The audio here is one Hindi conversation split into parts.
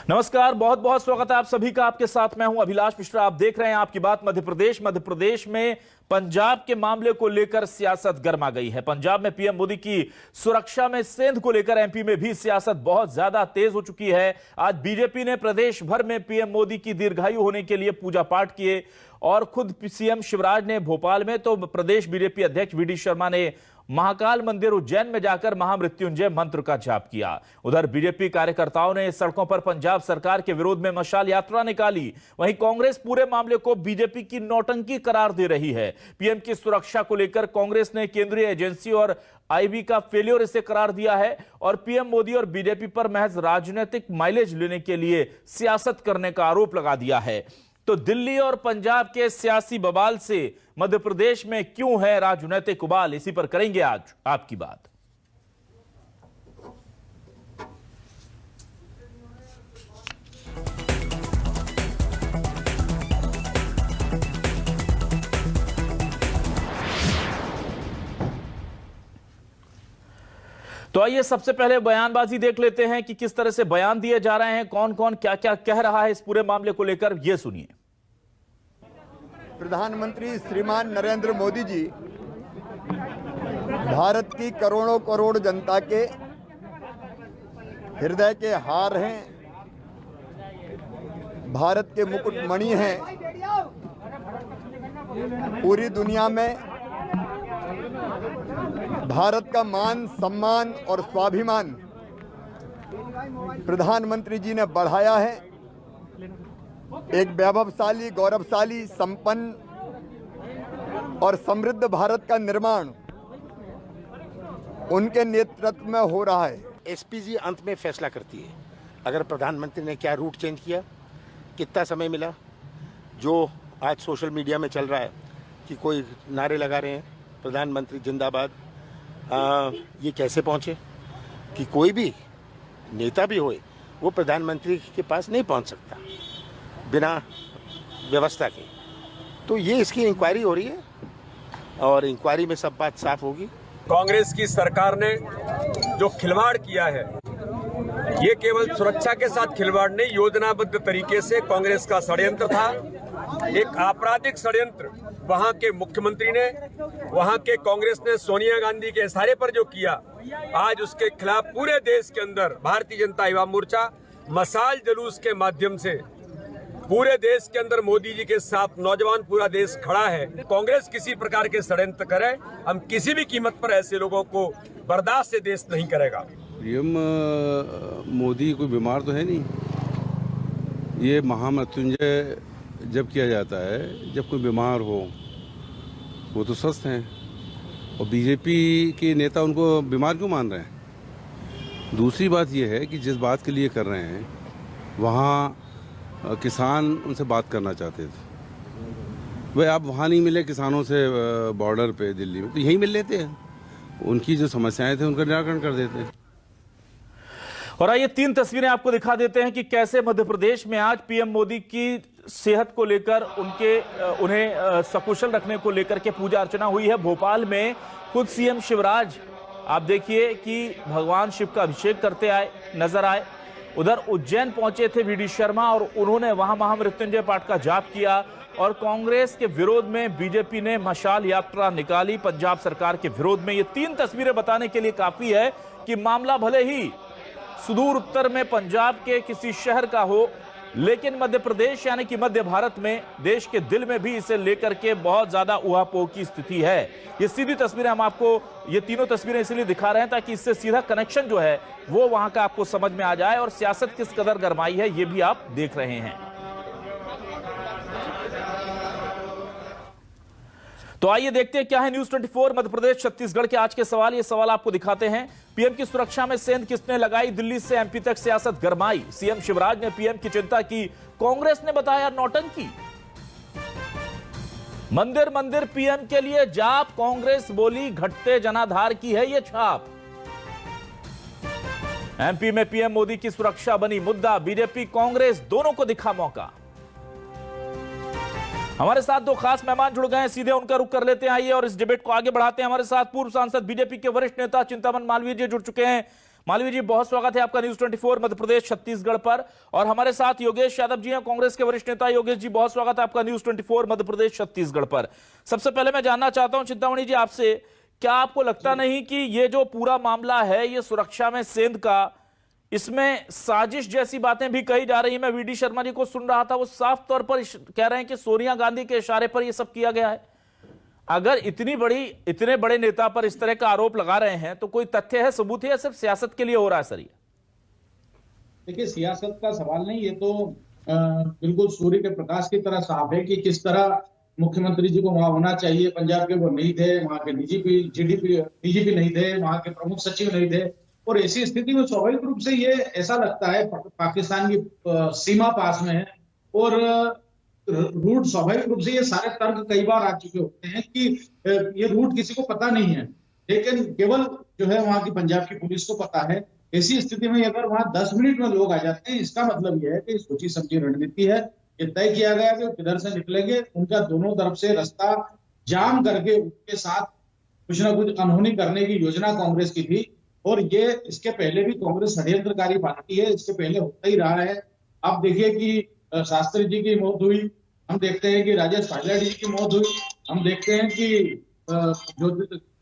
नमस्कार, बहुत बहुत स्वागत है आप सभी का। आपके साथ मैं हूं अभिलाष मिश्रा। आप देख रहे हैं आपकी बात मध्य प्रदेश। मध्य प्रदेश में पंजाब के मामले को लेकर सियासत गर्मा गई है। पंजाब में पीएम मोदी की सुरक्षा में सेंध को लेकर एमपी में भी सियासत बहुत ज्यादा तेज हो चुकी है। आज बीजेपी ने प्रदेश भर में पीएम मोदी की दीर्घायु होने के लिए पूजा पाठ किए और खुद सीएम शिवराज ने भोपाल में, तो प्रदेश बीजेपी अध्यक्ष वीडी शर्मा ने महाकाल मंदिर उज्जैन में जाकर महामृत्युंजय मंत्र का जाप किया। उधर बीजेपी कार्यकर्ताओं ने सड़कों पर पंजाब सरकार के विरोध में मशाल यात्रा निकाली। वहीं कांग्रेस पूरे मामले को बीजेपी की नौटंकी करार दे रही है। पीएम की सुरक्षा को लेकर कांग्रेस ने केंद्रीय एजेंसी और आईबी का फेलियर इसे करार दिया है और पीएम मोदी और बीजेपी पर महज राजनीतिक माइलेज लेने के लिए सियासत करने का आरोप लगा दिया है। तो दिल्ली और पंजाब के सियासी बवाल से मध्य प्रदेश में क्यों है राजनीतिक उबाल, इसी पर करेंगे आज आपकी बात। तो आइए सबसे पहले बयानबाजी देख लेते हैं कि किस तरह से बयान दिए जा रहे हैं, कौन कौन क्या क्या कह रहा है इस पूरे मामले को लेकर। यह सुनिए। प्रधानमंत्री श्रीमान नरेंद्र मोदी जी भारत की करोड़ों करोड़ जनता के हृदय के हार हैं, भारत के मुकुटमणि हैं। पूरी दुनिया में भारत का मान सम्मान और स्वाभिमान प्रधानमंत्री जी ने बढ़ाया है। एक वैभवशाली, गौरवशाली, संपन्न और समृद्ध भारत का निर्माण उनके नेतृत्व में हो रहा है। एसपीजी अंत में फैसला करती है। अगर प्रधानमंत्री ने क्या रूट चेंज किया, कितना समय मिला, जो आज सोशल मीडिया में चल रहा है कि कोई नारे लगा रहे हैं प्रधानमंत्री जिंदाबाद, ये कैसे पहुंचे कि कोई भी नेता भी होए वो प्रधानमंत्री के पास नहीं पहुंच सकता बिना व्यवस्था के। तो ये इसकी इंक्वायरी हो रही है और इंक्वायरी में सब बात साफ होगी। कांग्रेस की सरकार ने जो खिलवाड़ किया है, ये केवल सुरक्षा के साथ खिलवाड़ नहीं, योजनाबद्ध तरीके से कांग्रेस का षड्यंत्र था, एक आपराधिक षड्यंत्र। वहां के मुख्यमंत्री ने, वहां के कांग्रेस ने सोनिया गांधी के इशारे पर जो किया, आज उसके खिलाफ पूरे देश के अंदर भारतीय जनता युवा मोर्चा मशाल जुलूस के माध्यम से पूरे देश के अंदर मोदी जी के साथ नौजवान पूरा देश खड़ा है। कांग्रेस किसी प्रकार के षड्यंत्र करे, हम किसी भी कीमत पर ऐसे लोगों को बर्दाश्त से देश नहीं करेगा। पीएम मोदी कोई बीमार तो है नहीं। ये महामृत्युंजय जब किया जाता है जब कोई बीमार हो, वो तो स्वस्थ हैं और बीजेपी के नेता उनको बीमार क्यों मान रहे हैं। दूसरी बात ये है कि जिस बात के लिए कर रहे हैं वहाँ किसान उनसे बात करना चाहते थे, वह आप वहाँ नहीं मिले किसानों से बॉर्डर पे दिल्ली में, तो यहीं मिल लेते हैं, उनकी जो समस्याएं थे उनका निराकरण कर देते हैं। और आइए तीन तस्वीरें आपको दिखा देते हैं कि कैसे मध्य प्रदेश में आज पीएम मोदी की सेहत को लेकर उन्हें सकुशल रखने को लेकर के पूजा अर्चना हुई है। भोपाल में खुद सीएम शिवराज आप देखिए कि भगवान शिव का अभिषेक करते नजर आए। उधर उज्जैन पहुंचे थे वीडी शर्मा और उन्होंने वहां महामृत्युंजय पाठ का जाप किया और कांग्रेस के विरोध में बीजेपी ने मशाल यात्रा निकाली पंजाब सरकार के विरोध में। ये तीन तस्वीरें बताने के लिए काफी है कि मामला भले ही सुदूर उत्तर में पंजाब के किसी शहर का हो, लेकिन मध्य प्रदेश यानी कि मध्य भारत में, देश के दिल में भी इसे लेकर के बहुत ज्यादा उहापोह की स्थिति है। ये सीधी तस्वीरें हम आपको, ये तीनों तस्वीरें इसलिए दिखा रहे हैं ताकि इससे सीधा कनेक्शन जो है वो वहां का आपको समझ में आ जाए और सियासत किस कदर गरमाई है ये भी आप देख रहे हैं। तो आइए देखते हैं क्या है न्यूज 24 मध्य प्रदेश छत्तीसगढ़ के आज के सवाल। ये सवाल आपको दिखाते हैं। पीएम की सुरक्षा में सेंध किसने लगाई, दिल्ली से एमपी तक सियासत गरमाई। सीएम शिवराज ने पीएम की चिंता की, कांग्रेस ने बताया नौटंकी। मंदिर मंदिर पीएम के लिए जाप, कांग्रेस बोली घटते जनाधार की है ये छाप। एमपी में पीएम मोदी की सुरक्षा बनी मुद्दा, बीजेपी कांग्रेस दोनों को दिखा मौका। हमारे साथ दो खास मेहमान जुड़ गए हैं, सीधे उनका रुख कर लेते हैं। आइए और इस डिबेट को आगे बढ़ाते हैं। हमारे साथ पूर्व सांसद बीजेपी के वरिष्ठ नेता चिंतामन मालवीय जी जुड़ चुके हैं। मालवीय जी, बहुत स्वागत है आपका न्यूज 24 मध्य प्रदेश छत्तीसगढ़ पर। और हमारे साथ योगेश यादव जी हैं, कांग्रेस के वरिष्ठ नेता। योगेश जी, बहुत स्वागत है आपका न्यूज 24 मध्य प्रदेश छत्तीसगढ़ पर। सबसे पहले मैं जानना चाहता हूं चिंतामणि जी आपसे, क्या आपको लगता नहीं कि ये जो पूरा मामला है ये सुरक्षा में सेंध का, इसमें साजिश जैसी बातें भी कही जा रही है? मैं वीडी शर्मा जी को सुन रहा था, वो साफ तौर पर कह रहे हैं कि सोनिया गांधी के इशारे पर यह सब किया गया है। अगर इतने बड़े नेता पर इस तरह का आरोप लगा रहे हैं तो कोई तथ्य है, सबूत है, या सिर्फ सियासत के लिए हो रहा है सर? ये देखिए, सियासत का सवाल नहीं, ये तो बिल्कुल सूर्य के प्रकाश की तरह साफ है कि किस तरह मुख्यमंत्री जी को वहां होना चाहिए। पंजाब के वो नहीं थे, वहां के डीजीपी नहीं थे, वहां के प्रमुख सचिव नहीं थे। और ऐसी स्थिति में स्वाभाविक रूप से ये ऐसा लगता है पाकिस्तान की सीमा पास में है, और रूट स्वाभाविक रूप से ये सारे तर्क कई बार आ चुके होते हैं कि ये रूट किसी को पता नहीं है, लेकिन केवल जो है वहां की पंजाब की पुलिस को पता है। ऐसी स्थिति में अगर वहां 10 मिनट में लोग आ जाते हैं, इसका मतलब यह है कि सोची समझी रणनीति है। ये तय किया गया कि किधर से निकलेंगे, उनका दोनों तरफ से रास्ता जाम करके उनके साथ कुछ ना कुछ अनहोनी करने की योजना कांग्रेस की थी। और ये इसके पहले भी कांग्रेस षड्यंत्रकारी पार्टी है, इसके पहले होता ही रहा है। आप देखिए कि शास्त्री जी की मौत हुई, हम देखते हैं कि राजेश पायलट जी की मौत हुई, हम देखते हैं कि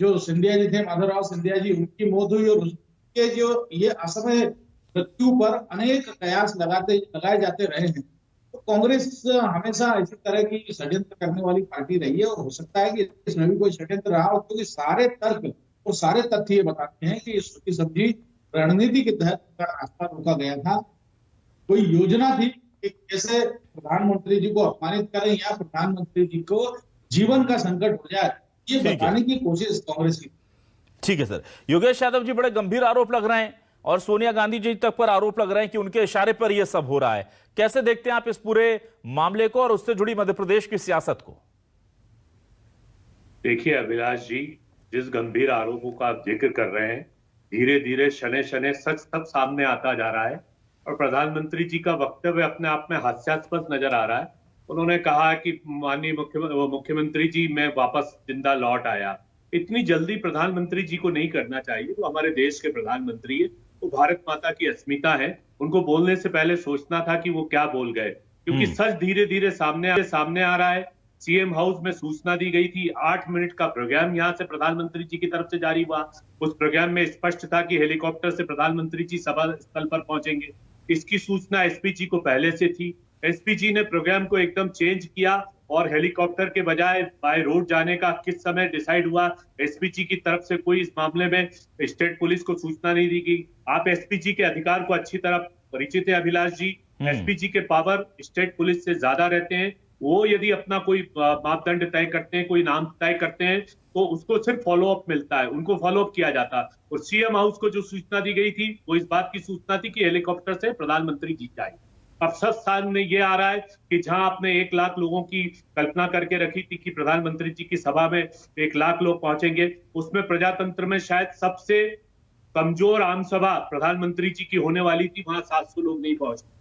जो सिंधिया जी थे, माधवराव सिंधिया जी, उनकी मौत हुई। और उसके जो ये असमय मृत्यु पर अनेक कयास लगाए जाते रहे हैं। तो कांग्रेस हमेशा इसी तरह की षड्यंत्र करने वाली पार्टी रही है, और हो सकता है कि इसमें भी कोई षड्यंत्र रहा हो, क्योंकि सारे तर्क और सारे तथ्य ये बताते हैं कि सोची समझी रणनीति के तहत रास्ता रोका गया था। कोई योजना थी कि कैसे प्रधानमंत्री जी को अपमानित करें या प्रधानमंत्री जी को जीवन का संकट हो जाए, ये बताने की कोशिश कांग्रेस की। ठीक है सर। योगेश यादव जी, बड़े गंभीर आरोप लग रहे हैं और सोनिया गांधी जी तक पर आरोप लग रहे हैं कि उनके इशारे पर यह सब हो रहा है। कैसे देखते हैं आप इस पूरे मामले को और उससे जुड़ी मध्य प्रदेश की सियासत को? देखिए अभिलाष जी, जिस गंभीर आरोपों का आप जिक्र कर रहे हैं, धीरे धीरे शने शने सच सब सामने आता जा रहा है। और प्रधानमंत्री जी का वक्तव्य अपने आप में हास्यास्पद नजर आ रहा है। उन्होंने कहा कि माननीय मुख्यमंत्री जी, मैं वापस जिंदा लौट आया। इतनी जल्दी प्रधानमंत्री जी को नहीं करना चाहिए। वो हमारे देश के प्रधानमंत्री है, वो भारत माता की अस्मिता है। उनको बोलने से पहले सोचना था कि वो क्या बोल गए, क्योंकि सच धीरे धीरे सामने आ रहा है। सीएम हाउस में सूचना दी गई थी, 8 मिनट का प्रोग्राम यहाँ से प्रधानमंत्री जी की तरफ से जारी हुआ। उस प्रोग्राम में स्पष्ट था कि हेलीकॉप्टर से प्रधानमंत्री जी सभा स्थल पर पहुंचेंगे। इसकी सूचना एसपी जी को पहले से थी। एसपी जी ने प्रोग्राम को एकदम चेंज किया और हेलीकॉप्टर के बजाय बाय रोड जाने का किस समय डिसाइड हुआ, एसपी जी की तरफ से कोई इस मामले में स्टेट पुलिस को सूचना नहीं दी गई। आप एसपी जी के अधिकार को अच्छी तरह परिचित है अभिलाष जी। एसपी जी के पावर स्टेट पुलिस से ज्यादा रहते हैं। वो यदि अपना कोई मापदंड तय करते हैं, कोई नाम तय करते हैं, तो उसको सिर्फ फॉलोअप मिलता है, उनको फॉलोअप किया जाता है। और सीएम हाउस को जो सूचना दी गई थी वो इस बात की सूचना थी कि हेलीकॉप्टर से प्रधानमंत्री जी जाए। अब सब सामने ये आ रहा है कि जहां आपने 1 लाख लोगों की कल्पना करके रखी थी कि प्रधानमंत्री जी की सभा में 1 लाख लोग पहुंचेंगे, उसमें प्रजातंत्र में शायद सबसे कमजोर आम सभा प्रधानमंत्री जी की होने वाली थी, वहां 700 लोग नहीं पहुंचे।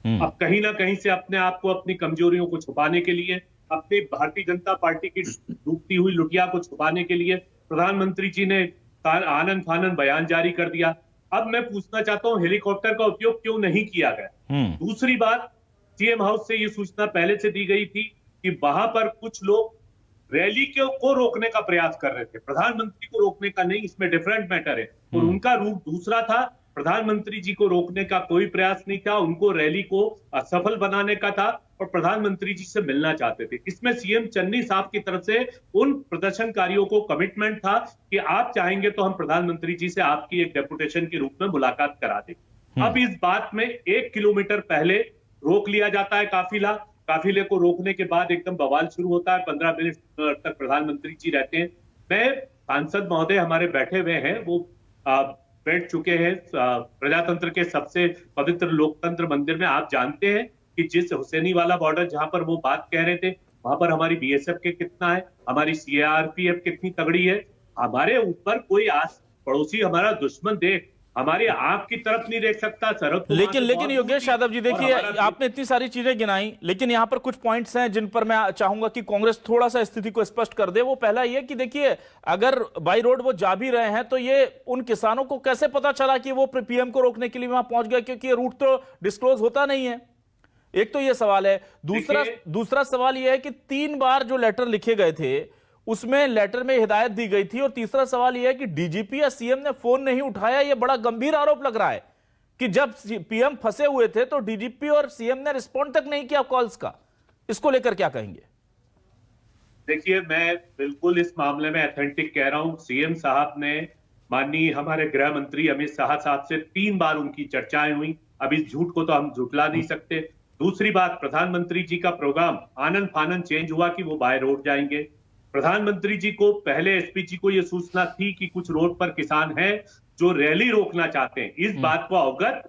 अब कहीं ना कहीं से अपने आप को, अपनी कमजोरियों को छुपाने के लिए, अपनी भारतीय जनता पार्टी की डूबती हुई लुटिया को छुपाने के लिए प्रधानमंत्री जी ने आनन फानन बयान जारी कर दिया। अब मैं पूछना चाहता हूं, हेलीकॉप्टर का उपयोग क्यों नहीं किया गया? दूसरी बात, सीएम हाउस से ये सूचना पहले से दी गई थी कि वहां पर कुछ लोग रैली को रोकने का प्रयास कर रहे थे, प्रधानमंत्री को रोकने का नहीं। इसमें डिफरेंट मैटर है। और उनका रूप दूसरा था, प्रधानमंत्री जी को रोकने का कोई प्रयास नहीं था, उनको रैली को असफल बनाने का था और प्रधानमंत्री जी से मिलना चाहते थे। इसमें सीएम चन्नी साहब की तरफ से उन प्रदर्शनकारियों को कमिटमेंट था कि आप चाहेंगे तो हम प्रधानमंत्री जी से आपकी एक डेपुटेशन के रूप में मुलाकात करा दें। अब इस बात में 1 किलोमीटर पहले रोक लिया जाता है काफिला। काफिले को रोकने के बाद एकदम बवाल शुरू होता है। 15 मिनट तक प्रधानमंत्री जी रहते हैं। मैं सांसद महोदय हमारे बैठे हुए हैं, वो बैठ चुके हैं प्रजातंत्र के सबसे पवित्र लोकतंत्र मंदिर में। आप जानते हैं कि जिस हुसैनी वाला बॉर्डर जहां पर वो बात कह रहे थे, वहां पर हमारी बीएसएफ के कितना है, हमारी सीआरपीएफ कितनी तगड़ी है। हमारे ऊपर कोई पड़ोसी हमारा दुश्मन देश हमारी आंख की तरफ नहीं देख सकता, सड़क तो लेकिन वहां से बहुत योगेश दूर यादव जी थी। और देखिए, हमारा आपने इतनी सारी चीजें गिनाई, लेकिन यहां पर कुछ पॉइंट्स हैं जिन पर मैं चाहूंगा कि कांग्रेस थोड़ा सा स्थिति को स्पष्ट कर दे। वो पहला ये कि देखिए, अगर बाई रोड वो जा भी रहे हैं तो ये उन किसानों को कैसे पता चला कि वो पीएम को रोकने के लिए वहां पहुंच गए, क्योंकि ये रूट तो डिस्क्लोज होता नहीं है। एक तो ये सवाल है। दूसरा सवाल ये है कि 3 बार जो लेटर लिखे गए थे उसमें लेटर में हिदायत दी गई थी, और तीसरा सवाल यह है कि डीजीपी या सीएम ने फोन नहीं उठाया। यह बड़ा गंभीर आरोप लग रहा है कि जब पीएम फंसे हुए थे तो डीजीपी और सीएम ने रिस्पॉन्ड तक नहीं किया कॉल्स का। इसको लेकर क्या कहेंगे? देखिए, मैं बिल्कुल इस मामले में अथेंटिक कह रहा हूं। सीएम साहब ने माननीय हमारे गृह मंत्री अमित शाह साहब से 3 बार उनकी चर्चाएं हुई। अब इस झूठ को तो हम झुठला नहीं सकते। दूसरी बात, प्रधानमंत्री जी का प्रोग्राम आनन फानन चेंज हुआ कि वो बाय रोड जाएंगे। प्रधानमंत्री जी को पहले एसपी जी को यह सूचना थी कि कुछ रोड पर किसान हैं जो रैली रोकना चाहते हैं। इस बात को अवगत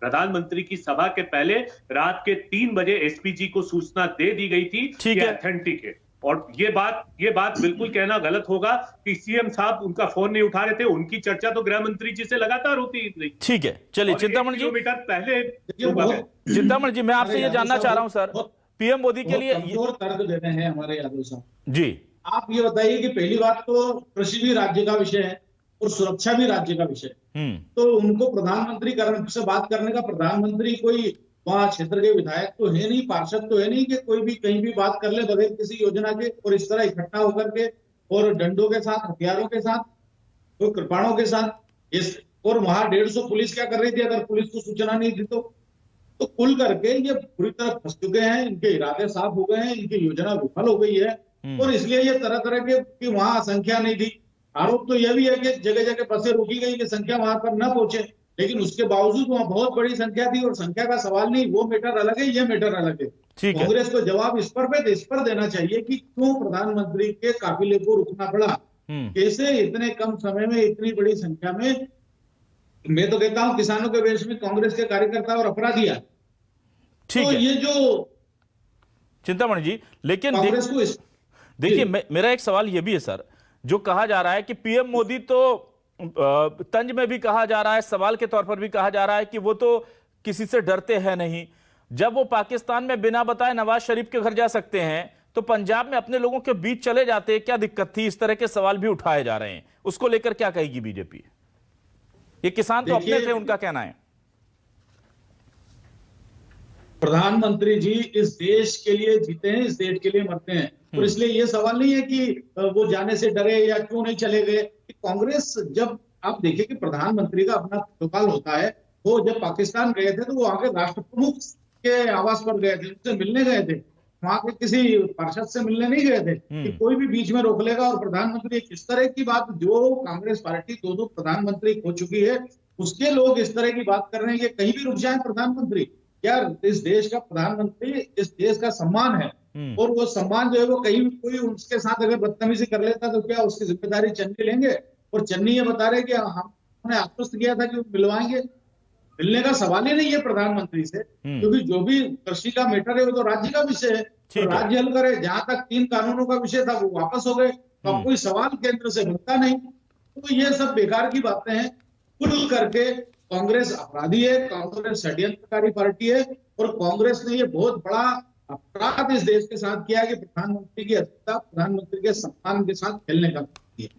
प्रधानमंत्री की सभा के पहले रात के 3 बजे एसपी जी को सूचना दे दी गई थी कि ऑथेंटिक है। और ये बात बिल्कुल कहना गलत होगा कि सीएम साहब उनका फोन नहीं उठा रहे थे। उनकी चर्चा तो गृह मंत्री जी से लगातार होती रही। ठीक है, चलिए चिंतामणि जी, किलोमीटर पहले चिंतामणि जी, मैं आपसे ये जानना चाह रहा हूं सर, पीएम मोदी के लिए कमजोर तर्क दे रहे हैं हमारे यादव साहब जी। आप ये बताइए कि पहली बात तो कृषि भी राज्य का विषय है और सुरक्षा भी राज्य का विषय है। तो उनको प्रधानमंत्री से बात करने का, प्रधानमंत्री कोई वहां क्षेत्र के विधायक तो है नहीं, पार्षद तो है नहीं कि कोई भी कहीं भी बात कर ले बगैर किसी योजना के, और इस तरह इकट्ठा होकर के और डंडों के साथ, हथियारों के साथ, तो कृपाणों के साथ इस, और वहां 150 पुलिस क्या कर रही थी अगर पुलिस को सूचना नहीं थी तो कुल करके ये पूरी तरह फंस चुके हैं। इनके इरादे साफ हो गए हैं, इनकी योजना विफल हो गई है, और इसलिए ये तरह तरह के कि वहां संख्या नहीं थी। आरोप तो यह भी है कि जगह जगह बसें रोकी गई कि संख्या वहां पर न पहुंचे, लेकिन उसके बावजूद वहां बहुत बड़ी संख्या थी। और संख्या का सवाल नहीं, वो मैटर अलग है, ये मैटर अलग है। कांग्रेस को जवाब इस पर देना चाहिए कि क्यों प्रधानमंत्री के काफिले को रुकना पड़ा, कैसे इतने कम समय में इतनी बड़ी संख्या में। मैं तो कहता हूं किसानों के वेश में कांग्रेस के कार्यकर्ता और अपराधी आए। तो ये जो चिंतामणि जी, लेकिन कांग्रेस को देखिए, मेरा एक सवाल यह भी है सर, जो कहा जा रहा है कि पीएम मोदी तो तंज में भी कहा जा रहा है, सवाल के तौर पर भी कहा जा रहा है कि वो तो किसी से डरते हैं नहीं। जब वो पाकिस्तान में बिना बताए नवाज शरीफ के घर जा सकते हैं तो पंजाब में अपने लोगों के बीच चले जाते हैं, क्या दिक्कत थी? इस तरह के सवाल भी उठाए जा रहे हैं। उसको लेकर क्या कहेगी बीजेपी? ये किसान तो अपने थे, उनका कहना है। प्रधानमंत्री जी इस देश के लिए जीते हैं, इस देश के लिए मरते हैं, और इसलिए ये सवाल नहीं है कि वो जाने से डरे या क्यों नहीं चले गए। कांग्रेस, जब आप देखिए कि प्रधानमंत्री का अपना प्रोटोकॉल होता है, वो जब पाकिस्तान गए थे तो वो वहां के राष्ट्र प्रमुख के आवास पर गए थे, उनसे मिलने गए थे, वहां के किसी पार्षद से मिलने नहीं गए थे कि कोई भी बीच में रोक लेगा। और प्रधानमंत्री इस तरह की बात, जो कांग्रेस पार्टी 2 प्रधानमंत्री खो चुकी है, उसके लोग इस तरह की बात कर रहे हैं कि कहीं भी रुक जाए प्रधानमंत्री। यार, इस देश का प्रधानमंत्री इस देश का सम्मान है, और वो सम्मान जो है वो कहीं कोई उसके साथ अगर बदतमीजी कर लेता तो क्या उसकी जिम्मेदारी चन्नी लेंगे? और चन्नी ये बता रहे कि हमने आश्वस्त किया था कि वो मिलवाएंगे। मिलने का सवाल ही नहीं है प्रधानमंत्री से, क्योंकि जो भी कृषि का मैटर है वो तो राज्य का विषय है, तो राज्य हल करे। जहां तक 3 कानूनों का विषय था वो वापस हो गए, तो अब कोई सवाल केंद्र से बनता नहीं। तो ये सब बेकार की बातें हैं। कुल करके कांग्रेस अपराधी है, कांग्रेस षड्यंत्रकारी पार्टी है, और कांग्रेस ने ये बहुत बड़ा अपराध इस देश के साथ किया है कि प्रधानमंत्री की हत्या, प्रधानमंत्री के सम्मान के साथ खेलने का।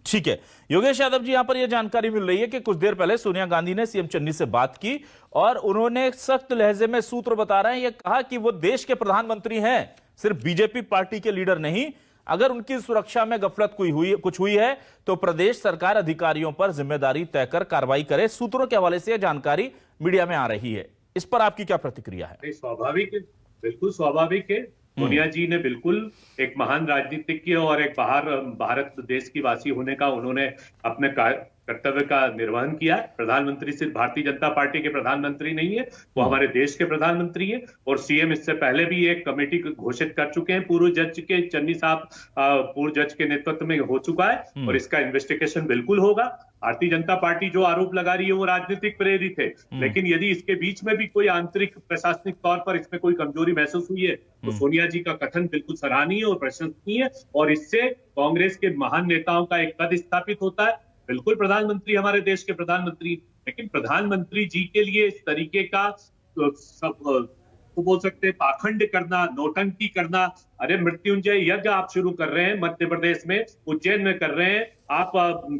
ठीक है, योगेश यादव जी, यहां पर यह जानकारी मिल रही है कि कुछ देर पहले सोनिया गांधी ने सीएम चन्नी से बात की और उन्होंने सख्त लहजे में, सूत्र बता रहे हैं, यह कहा कि वो देश के प्रधानमंत्री हैं, सिर्फ बीजेपी पार्टी के लीडर नहीं। अगर उनकी सुरक्षा में गफलत कुछ हुई है तो प्रदेश सरकार अधिकारियों पर जिम्मेदारी तय कर कार्रवाई करे। सूत्रों के हवाले से यह जानकारी मीडिया में आ रही है, इस पर आपकी क्या प्रतिक्रिया है? स्वाभाविक है, बिल्कुल स्वाभाविक है। सोनिया जी ने बिल्कुल एक महान राजनीतिज्ञ और एक भारत देश की वासी होने का उन्होंने अपने कर्तव्य का निर्वहन किया। प्रधानमंत्री सिर्फ भारतीय जनता पार्टी के प्रधानमंत्री नहीं है, वो हमारे देश के प्रधानमंत्री है। और सीएम इससे पहले भी एक कमेटी घोषित कर चुके हैं, पूर्व जज के चन्नी साहब पूर्व जज के नेतृत्व में हो चुका है, और इसका इन्वेस्टिगेशन बिल्कुल होगा। भारतीय जनता पार्टी जो आरोप लगा रही है वो राजनीतिक प्रेरित है, लेकिन यदि इसके बीच में भी कोई आंतरिक प्रशासनिक तौर पर इसमें कोई कमजोरी महसूस हुई है तो सोनिया जी का कथन बिल्कुल सराहनीय और प्रशंसनीय है, और इससे कांग्रेस के महान नेताओं का एक कद स्थापित होता है। बिल्कुल प्रधानमंत्री हमारे देश के प्रधानमंत्री, लेकिन प्रधानमंत्री जी के लिए इस तरीके का तो बोल सकते हैं पाखंड करना, नौटंकी करना। अरे मृत्युंजय यज्ञ आप शुरू कर रहे हैं मध्य प्रदेश में, उज्जैन में कर रहे हैं, आप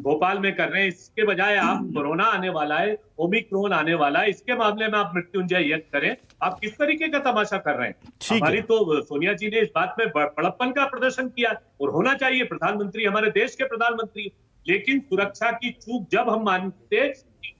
भोपाल में कर रहे हैं, इसके बजाय आप कोरोना आने वाला है, ओमिक्रॉन आने वाला है, इसके मामले में आप मृत्युंजय यज्ञ करें। आप किस तरीके का तमाशा कर रहे हैं? हमारी तो सोनिया जी ने इस बात में बड़प्पन का प्रदर्शन किया और होना चाहिए, प्रधानमंत्री हमारे देश के प्रधानमंत्री। लेकिन सुरक्षा की चूक जब हम मानते,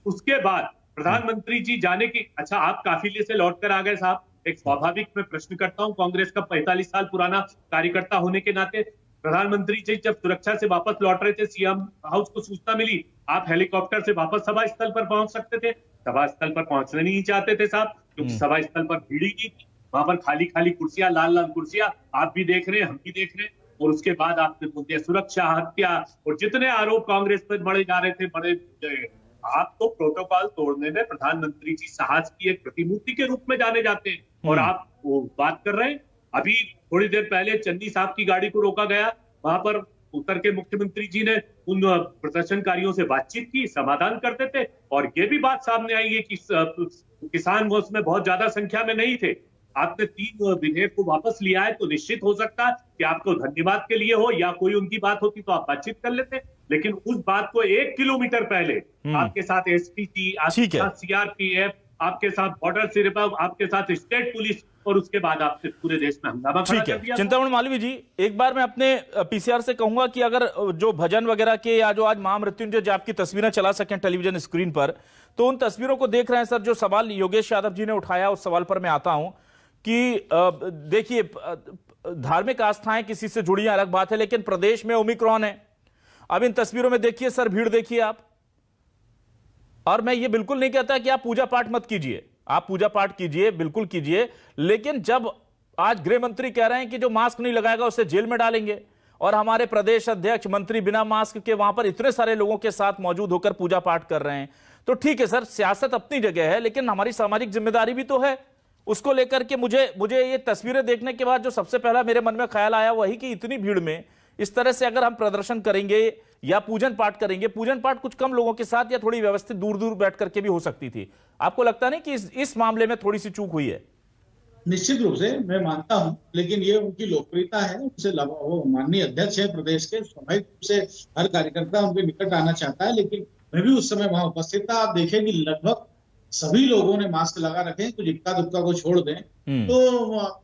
उसके बाद प्रधानमंत्री जी जाने की, अच्छा आप काफिले से लौट कर आ गए साहब, एक स्वाभाविक मैं प्रश्न करता हूं कांग्रेस का 45 साल पुराना कार्यकर्ता होने के नाते, प्रधानमंत्री जी जब सुरक्षा से वापस लौट रहे थे, सीएम हाउस को सूचना मिली, आप हेलीकॉप्टर से वापस सभा स्थल पर पहुंच सकते थे। सभा स्थल पर पहुंचना नहीं चाहते थे साहब, क्योंकि सभा स्थल पर भीड़ ही नहीं थी, वहां पर खाली खाली कुर्सियां, लाल लाल कुर्सियां, आप भी देख रहे हैं, हम भी देख रहे हैं। और उसके बाद आपने बोलते हैं सुरक्षा, हत्या और जितने आरोप कांग्रेस पर बढ़े जा रहे थे, बड़े, आप तो प्रोटोकॉल तोड़ने में प्रधानमंत्री जी साहस की एक प्रतिमूर्ति के रूप में जाने जाते हैं, और आप वो बात कर रहे हैं। अभी थोड़ी देर पहले चन्नी साहब की गाड़ी को रोका गया, वहां पर उतर के मुख्यमंत्री जी ने उन प्रदर्शनकारियों से बातचीत की, समाधान करते थे, और ये भी बात सामने आई है कि किसान वो उसमें बहुत ज्यादा संख्या में नहीं थे। आपने 3 विधेयक को वापस लिया है, तो निश्चित हो सकता है कि आपको धन्यवाद के लिए हो या कोई उनकी बात होती तो आप बातचीत कर लेते, लेकिन उस बात को 1 किलोमीटर पहले आपके साथ एसपीसी, आपके साथ सीआरपीएफ, आपके साथ बॉर्डर से रिजर्व, आपके साथ स्टेट पुलिस, और उसके बाद आपसे पूरे देश में हंगामा खड़ा कर दिया। चिंतामणि मालवीय जी, एक बार मैं अपने पीसीआर से कहूंगा कि अगर जो भजन वगैरह के या जो आज महामृत्युंजय जो आपकी तस्वीरें चला सकें टेलीविजन स्क्रीन पर, तो उन तस्वीरों को देख रहे हैं सर। जो सवाल योगेश यादव जी ने उठाया, उस सवाल पर मैं आता हूं कि देखिए, धार्मिक आस्थाएं किसी से जुड़ी अलग बात है, लेकिन प्रदेश में ओमिक्रॉन है। अब इन तस्वीरों में देखिए सर, भीड़ देखिए आप। और मैं ये बिल्कुल नहीं कहता कि आप पूजा पाठ मत कीजिए, आप पूजा पाठ कीजिए, बिल्कुल कीजिए, लेकिन जब आज गृह मंत्री कह रहे हैं कि जो मास्क नहीं लगाएगा उसे जेल में डालेंगे, और हमारे प्रदेश अध्यक्ष मंत्री बिना मास्क के वहां पर इतने सारे लोगों के साथ मौजूद होकर पूजा पाठ कर रहे हैं, तो ठीक है सर, सियासत अपनी जगह है, लेकिन हमारी सामाजिक जिम्मेदारी भी तो है। उसको लेकर के मुझे ये तस्वीरें देखने के बाद जो सबसे पहला मेरे मन में ख्याल आया वही कि इतनी भीड़ में इस तरह से अगर हम प्रदर्शन करेंगे या पूजन पाठ करेंगे, पूजन पाठ कुछ कम लोगों के साथ या थोड़ी व्यवस्थित दूर दूर बैठ करके भी हो सकती थी। आपको लगता नहीं कि इस मामले में थोड़ी सी चूक हुई है? निश्चित रूप से मैं मानता हूं, लेकिन ये उनकी लोकप्रियता है, उनसे वो माननीय अध्यक्ष है प्रदेश के, स्वाभाविक रूप से हर कार्यकर्ता उनके निकट आना चाहता है, लेकिन मैं भी उस समय वहां उपस्थित था। आप देखें कि लगभग सभी लोगों ने मास्क लगा रखे हैं, कुछ इक्का दुक्का को छोड़ दें। तो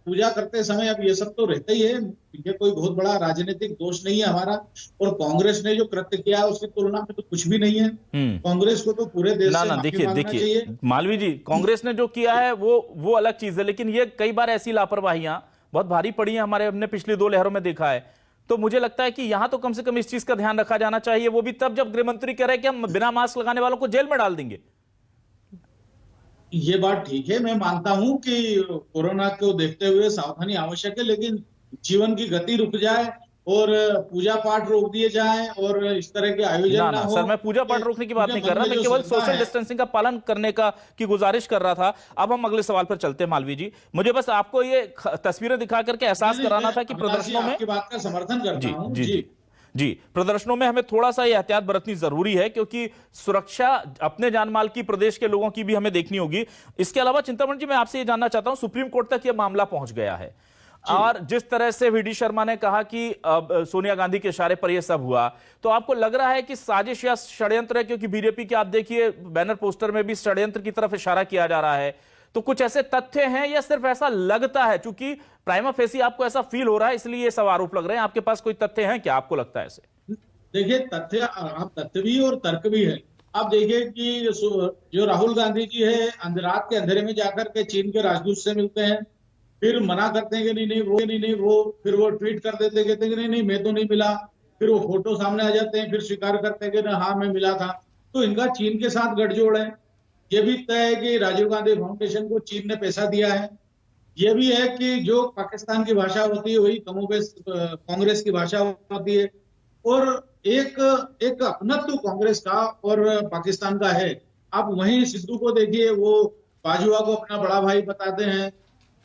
पूजा करते समय अब ये सब तो रहता ही है, ये कोई बहुत बड़ा राजनीतिक दोष नहीं है हमारा, और कांग्रेस ने जो कृत्य किया उसकी तुलना में तो कुछ भी नहीं है। कांग्रेस को तो पूरे देश से माफी मांगना चाहिए। मालवीय जी, कांग्रेस ने जो किया है वो अलग चीज है, लेकिन ये कई बार ऐसी लापरवाहियां बहुत भारी पड़ी है, हमने पिछली 2 लहरों में देखा है। तो मुझे लगता है कि यहां तो कम से कम इस चीज का ध्यान रखा जाना चाहिए, वो भी तब जब गृह मंत्री कह रहे हैं कि हम बिना मास्क लगाने वालों को जेल में डाल देंगे। ये बात ठीक है, मैं मानता हूं कि कोरोना को देखते हुए सावधानी आवश्यक है, लेकिन जीवन की गति रुक जाए और पूजा पाठ रोक दिए जाए और इस तरह के आयोजन ना हो। सर, मैं पूजा पाठ रोकने की बात नहीं कर रहा, मैं केवल सोशल डिस्टेंसिंग का पालन करने का की गुजारिश कर रहा था। अब हम अगले सवाल पर चलते हैं। मालवीय जी, मुझे बस आपको ये तस्वीरें दिखा करके एहसास कराना था कि प्रदर्शनों में, आपकी बात का समर्थन करता हूं जी, प्रदर्शनों में हमें थोड़ा सा एहतियात बरतनी जरूरी है, क्योंकि सुरक्षा अपने जानमाल की, प्रदेश के लोगों की भी हमें देखनी होगी। इसके अलावा चिंतामणि जी, मैं आपसे ये जानना चाहता हूं, सुप्रीम कोर्ट तक यह मामला पहुंच गया है, और जिस तरह से वीडी शर्मा ने कहा कि सोनिया गांधी के इशारे पर यह सब हुआ, तो आपको लग रहा है कि साजिश या षड्यंत्र है? क्योंकि बीजेपी के आप देखिए बैनर पोस्टर में भी षड्यंत्र की तरफ इशारा किया जा रहा है, तो कुछ ऐसे तथ्य हैं या सिर्फ ऐसा लगता है? चूंकि प्राइमा फेसी आपको ऐसा फील हो रहा है, इसलिए ये सब आरोप लग रहे हैं। आपके पास कोई तथ्य हैं क्या? आपको लगता है ऐसे? देखिए, तथ्य भी और तर्क भी है। आप देखिए कि जो राहुल गांधी जी है, रात के अंधेरे में जाकर के चीन के राजदूत से मिलते हैं, फिर मना करते हैं कि नहीं वो फिर वो ट्वीट कर देते, कहते हैं कि नहीं मैं तो नहीं मिला, फिर वो फोटो सामने आ जाते हैं, फिर स्वीकार करते हैं कि हाँ मैं मिला था। तो इनका चीन के साथ गठजोड़ है। ये भी तय है कि राजीव गांधी फाउंडेशन को चीन ने पैसा दिया है। ये भी है कि जो पाकिस्तान की भाषा होती है वही कमोबेश कांग्रेस की भाषा होती है, और एक अपनत्व कांग्रेस का और पाकिस्तान का है। आप वहीं सिद्धू को देखिए, वो बाजवा को अपना बड़ा भाई बताते हैं,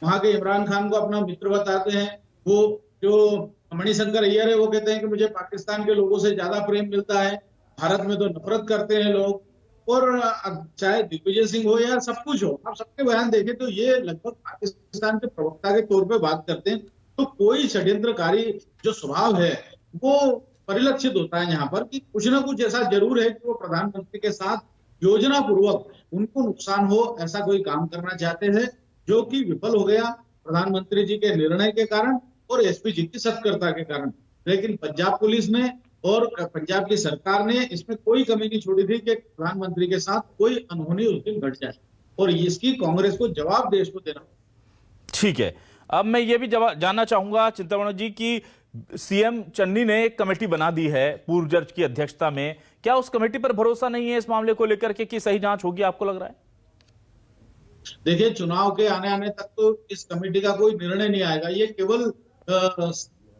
वहां के इमरान खान को अपना मित्र बताते हैं। वो जो मणिशंकर अय्यर है वो कहते हैं कि मुझे पाकिस्तान के लोगों से ज्यादा प्रेम मिलता है, भारत में तो नफरत करते हैं लोग। और चाहे दिग्विजय सिंह हो या सब कुछ हो, आप सबके बयान देखें तो ये लगभग पाकिस्तान के प्रवक्ता के तौर पे बात करते हैं। तो कोई षड्यंत्रकारी जो स्वभाव है वो परिलक्षित होता है यहाँ पर कि कुछ ना कुछ ऐसा जरूर है कि वो प्रधानमंत्री के साथ योजना पूर्वक उनको नुकसान हो ऐसा कोई काम करना चाहते हैं, जो कि विफल हो गया प्रधानमंत्री जी के निर्णय के कारण और एसपीजी की सतर्कता के कारण। लेकिन पंजाब पुलिस ने और पंजाब की सरकार ने इसमें कोई कमी नहीं छोड़ी थी कि प्रधानमंत्री के साथ कोई अनहोनी उस दिन घट जाए, और इसकी कांग्रेस को जवाब देश को देना। ठीक है, अब मैं ये भी जानना चाहूंगा चिंतामणि जी की सीएम चन्नी ने एक कमेटी बना दी है पूर्व जज की अध्यक्षता में, क्या उस कमेटी पर भरोसा नहीं है इस मामले को लेकर के कि सही जांच होगी, आपको लग रहा है? देखिए, चुनाव के आने तक तो इस कमेटी का कोई निर्णय नहीं आएगा, ये केवल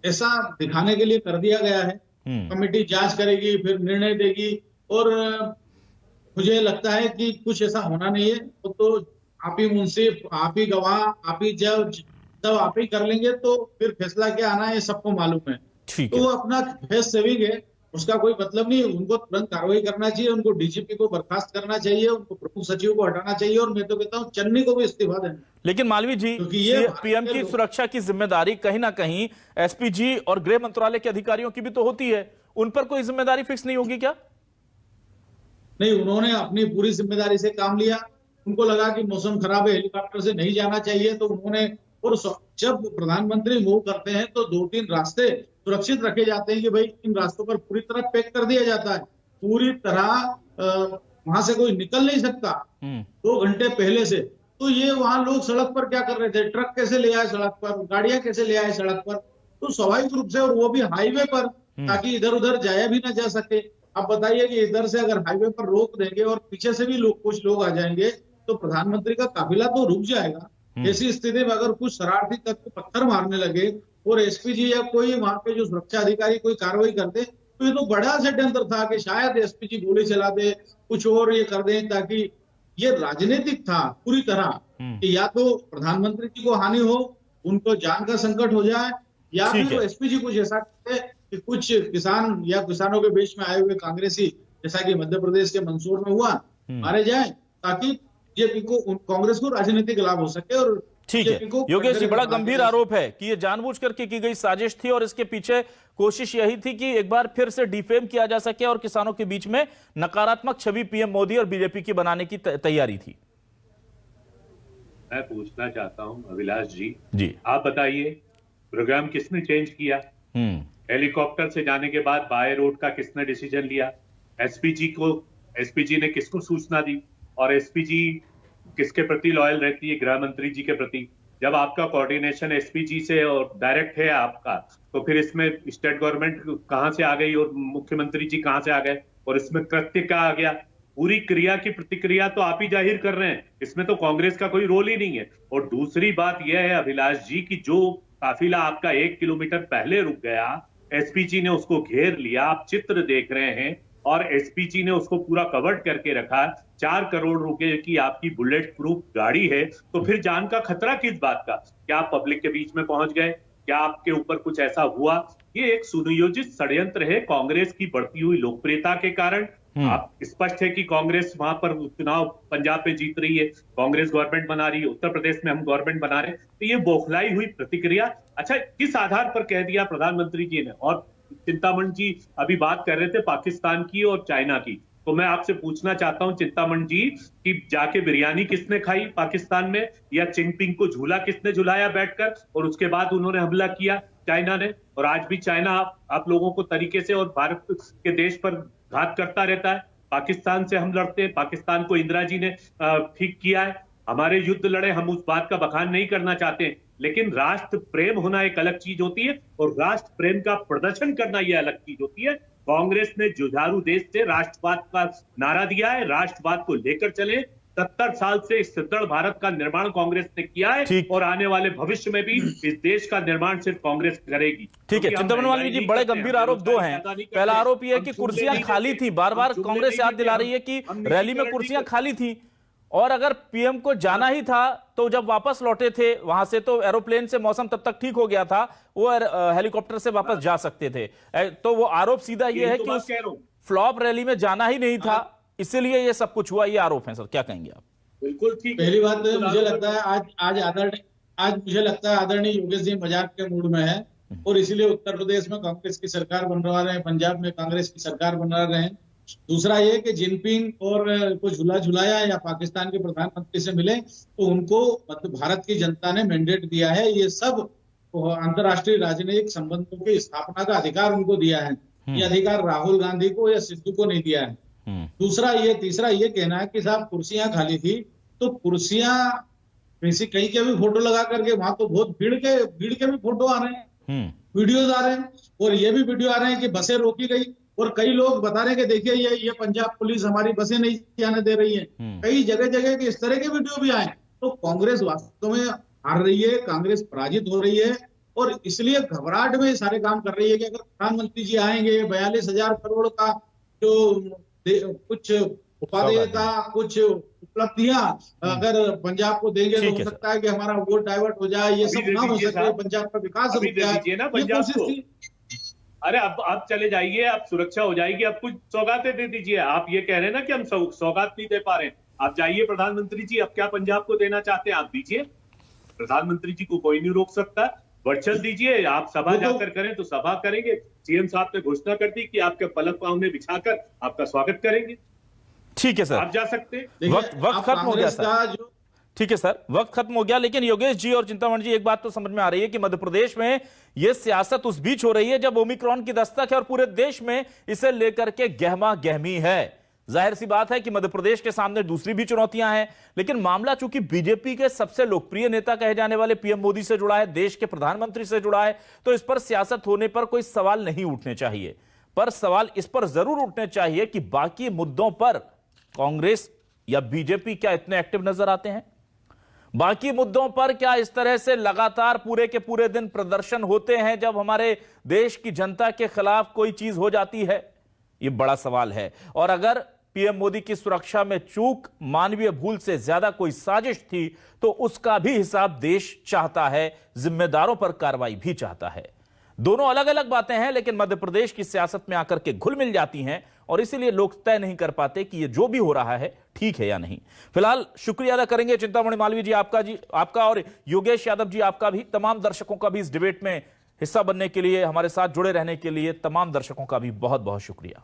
ऐसा दिखाने के लिए कर दिया गया है। कमेटी जांच करेगी फिर निर्णय देगी, और मुझे लगता है कि कुछ ऐसा होना नहीं है। तो आप ही मुंसिफ, आप ही गवाह, आप ही जज, तब आप ही कर लेंगे, तो फिर फैसला क्या आना है सबको मालूम है। तो वो अपना फेस सेविंग है, उसका कोई मतलब नहीं। उनको तुरंत कार्रवाई करना चाहिए, उनको डीजीपी को बर्खास्त करना चाहिए, उनको प्रमुख सचिव को हटाना चाहिए, और मैं तो कहता हूँ चन्नी को भी इस्तीफा देना। लेकिन मालवीय जी, पीएम की सुरक्षा की जिम्मेदारी कहीं ना कहीं एसपीजी और गृह मंत्रालय के अधिकारियों की भी तो होती है, उन पर कोई जिम्मेदारी फिक्स नहीं होगी क्या? नहीं, उन्होंने अपनी पूरी जिम्मेदारी से काम लिया। उनको लगा कि मौसम खराब है, हेलीकॉप्टर से नहीं जाना चाहिए, तो उन्होंने, और जब प्रधानमंत्री मूव करते हैं तो 2-3 रास्ते सुरक्षित रखे जाते हैं कि भाई इन रास्तों पर पूरी तरह पैक कर दिया जाता है, पूरी तरह वहां से कोई निकल नहीं सकता 2 घंटे पहले से। तो ये वहां लोग सड़क पर क्या कर रहे थे, ट्रक कैसे ले आए सड़क पर, गाड़ियां कैसे ले आए सड़क पर, तो स्वाभाविक रूप से, और वो भी हाईवे पर, ताकि इधर उधर जाया भी ना जा सके। अब बताइए कि इधर से अगर हाईवे पर रोक देंगे और पीछे से भी कुछ लोग आ जाएंगे तो प्रधानमंत्री का काफिला तो रुक जाएगा। ऐसी स्थिति में अगर कुछ शरारती तत्व पत्थर मारने लगे और एसपीजी या कोई वहां पे जो सुरक्षा अधिकारी कोई कार्रवाई कर दे, तो ये तो बड़ा षड्यंत्र था कि शायद एसपीजी गोली चला दे, कुछ और ये कर दे, ताकि ये राजनीतिक था पूरी तरह कि या तो प्रधानमंत्री जी को हानि हो, उनको जान का संकट हो जाए, या फिर एसपीजी कुछ ऐसा करते कि कुछ किसान या किसानों के बीच में आए हुए कांग्रेसी, जैसा कि मध्य प्रदेश के मंदसौर में हुआ, मारे जाए, ताकि बीजेपी को, कांग्रेस को राजनीतिक लाभ हो सके। और ठीक है योगेश जी, बड़ा गंभीर आरोप है कि ये जानबूझ करके की गई साजिश थी और इसके पीछे कोशिश यही थी कि एक बार फिर से डिफेम किया जा सके और किसानों के बीच में नकारात्मक छवि पीएम मोदी और बीजेपी की बनाने की तैयारी थी। मैं पूछना चाहता हूं अभिलाष जी, आप बताइए प्रोग्राम किसने चेंज किया? हेलीकॉप्टर से जाने के बाद बाय रोड का किसने डिसीजन लिया? एसपीजी ने किसको सूचना दी? और एसपीजी किसके प्रति लॉयल रहती है? गृह मंत्री जी के प्रति। जब आपका कोऑर्डिनेशन एसपीजी से और डायरेक्ट है आपका, तो फिर इसमें स्टेट गवर्नमेंट कहां से आ गई और मुख्यमंत्री जी कहां से आ गए, और इसमें कृत्य क्या आ गया? पूरी क्रिया की प्रतिक्रिया तो आप ही जाहिर कर रहे हैं, इसमें तो कांग्रेस का कोई रोल ही नहीं है। और दूसरी बात यह है अभिलाष जी की जो काफिला आपका 1 किलोमीटर पहले रुक गया, एसपीजी ने उसको घेर लिया, आप चित्र देख रहे हैं, और एसपीजी ने उसको पूरा कवर्ड करके रखा। 4 करोड़ रुपए की आपकी बुलेट प्रूफ गाड़ी है, तो फिर जान का खतरा किस बात का? क्या आप पब्लिक के बीच में पहुंच गए? क्या आपके ऊपर कुछ ऐसा हुआ? ये एक सुनियोजित षड्यंत्र है कांग्रेस की बढ़ती हुई लोकप्रियता के कारण। आप स्पष्ट है कि कांग्रेस वहां पर चुनाव पंजाब में जीत रही है, कांग्रेस गवर्नमेंट बना रही है, उत्तर प्रदेश में हम गवर्नमेंट बना रहे हैं, तो ये बौखलाई हुई प्रतिक्रिया। अच्छा, किस आधार पर कह दिया प्रधानमंत्री जी ने? और चिंतामणि जी अभी बात कर रहे थे पाकिस्तान की और चाइना की, तो मैं आपसे पूछना चाहता हूं चिंतामणि जी कि जाके बिरयानी किसने खाई पाकिस्तान में, या चिनपिंग को झूला किसने झुलाया बैठकर, और उसके बाद उन्होंने हमला किया चाइना ने? और आज भी चाइना आप लोगों को तरीके से और भारत के देश पर घात करता रहता है। पाकिस्तान से हम लड़ते हैं, पाकिस्तान को इंदिरा जी ने ठीक किया है, हमारे युद्ध लड़े, हम उस बात का बखान नहीं करना चाहते, लेकिन राष्ट्र प्रेम होना एक अलग चीज होती है और राष्ट्र प्रेम का प्रदर्शन करना यह अलग चीज होती है। कांग्रेस ने जुझारू देश से राष्ट्रवाद का नारा दिया है, राष्ट्रवाद को लेकर चले। 70 साल से इस सुदृढ़ भारत का निर्माण कांग्रेस ने किया है और आने वाले भविष्य में भी इस देश का निर्माण सिर्फ कांग्रेस करेगी। ठीक है चिंतामणि मालवीय जी, बड़े गंभीर आरोप 2 हैं। पहला आरोप यह है कि कुर्सियां खाली थी, बार बार कांग्रेस याद दिला रही है कि रैली में कुर्सियां खाली थी, और अगर पीएम को जाना ही था तो जब वापस लौटे थे वहां से तो एरोप्लेन से मौसम तब तक ठीक हो गया था, वो हेलीकॉप्टर से वापस जा सकते थे। तो वो आरोप सीधा ये है कि उस फ्लॉप रैली में जाना ही नहीं था, इसीलिए ये सब कुछ हुआ, ये आरोप है सर, क्या कहेंगे आप? बिल्कुल ठीक। पहली बात तो मुझे लगता है आज मुझे लगता है आदरणीय योगेश जी मजाक के मूड में है और इसीलिए उत्तर प्रदेश में कांग्रेस की सरकार बनवा रहे हैं, पंजाब में कांग्रेस की सरकार बना रहे हैं। दूसरा ये कि जिनपिंग और को झूला झुलाया या पाकिस्तान के प्रधानमंत्री से मिले तो उनको मतलब भारत की जनता ने मैंडेट दिया है, ये सब अंतर्राष्ट्रीय राजनीतिक संबंधों की स्थापना का अधिकार उनको दिया है। ये अधिकार राहुल गांधी को या सिद्धू को नहीं दिया है। तीसरा ये कहना है कि साहब कुर्सियां खाली थी तो कुर्सियां कहीं के भी फोटो लगा करके, वहां तो बहुत भीड़ के भी फोटो आ रहे हैं, वीडियोज आ रहे हैं और ये भी वीडियो आ रहे हैं कि बसें रोकी गई और कई लोग बता रहे हैं कि देखिए ये पंजाब पुलिस हमारी बसें नहीं जाने दे रही है। कई जगह के इस तरह के वीडियो भी आए। तो कांग्रेस वास्तव में हार रही है, कांग्रेस पराजित हो रही है और इसलिए घबराहट में सारे काम कर रही है कि अगर प्रधानमंत्री जी आएंगे 42,000 करोड़ का जो कुछ उपादेयता, कुछ उपलब्धियां अगर पंजाब को देंगे तो हो सकता है कि हमारा वोट डाइवर्ट हो जाए, ये सब ना हो सके, पंजाब का विकास रुक जाए, ना पंजाब को। अरे अब चले जाइए, अब सुरक्षा हो जाएगी, अब कुछ सौगातें दे दीजिए। आप ये कह रहे हैं ना कि हम सौगात नहीं दे पा रहे हैं, आप जाइए प्रधानमंत्री जी, अब क्या पंजाब को देना चाहते हैं आप दीजिए। प्रधानमंत्री जी को कोई नहीं रोक सकता, वर्चुअल दीजिए। आप सभा जाकर करें तो सभा करेंगे। सीएम साहब ने घोषणा कर दी कि आपके पलक पाँव बिछाकर आपका स्वागत करेंगे। ठीक है सर, आप जा सकते हैं। वक्त खत्म हो गया सर। ठीक है सर, वक्त खत्म हो गया। लेकिन योगेश जी और चिंतामणि जी, एक बात तो समझ में आ रही है कि मध्य प्रदेश में यह सियासत उस बीच हो रही है जब ओमिक्रॉन की दस्तक है और पूरे देश में इसे लेकर के गहमा गहमी है। जाहिर सी बात है कि मध्य प्रदेश के सामने दूसरी भी चुनौतियां हैं, लेकिन मामला चूंकि बीजेपी के सबसे लोकप्रिय नेता कहे जाने वाले पीएम मोदी से जुड़ा है, देश के प्रधानमंत्री से जुड़ा है, तो इस पर सियासत होने पर कोई सवाल नहीं उठने चाहिए। पर सवाल इस पर जरूर उठने चाहिए कि बाकी मुद्दों पर कांग्रेस या बीजेपी क्या इतने एक्टिव नजर आते हैं? बाकी मुद्दों पर क्या इस तरह से लगातार पूरे के पूरे दिन प्रदर्शन होते हैं जब हमारे देश की जनता के खिलाफ कोई चीज हो जाती है? यह बड़ा सवाल है। और अगर पीएम मोदी की सुरक्षा में चूक मानवीय भूल से ज्यादा कोई साजिश थी तो उसका भी हिसाब देश चाहता है, जिम्मेदारों पर कार्रवाई भी चाहता है। दोनों अलग अलग बातें हैं, लेकिन मध्य प्रदेश की सियासत में आकर के घुल मिल जाती हैं और इसीलिए लोग तय नहीं कर पाते कि ये जो भी हो रहा है ठीक है या नहीं। फिलहाल शुक्रिया अदा करेंगे चिंतामणि मालवीय जी आपका और योगेश यादव जी आपका भी, तमाम दर्शकों का भी इस डिबेट में हिस्सा बनने के लिए, हमारे साथ जुड़े रहने के लिए तमाम दर्शकों का भी बहुत बहुत शुक्रिया।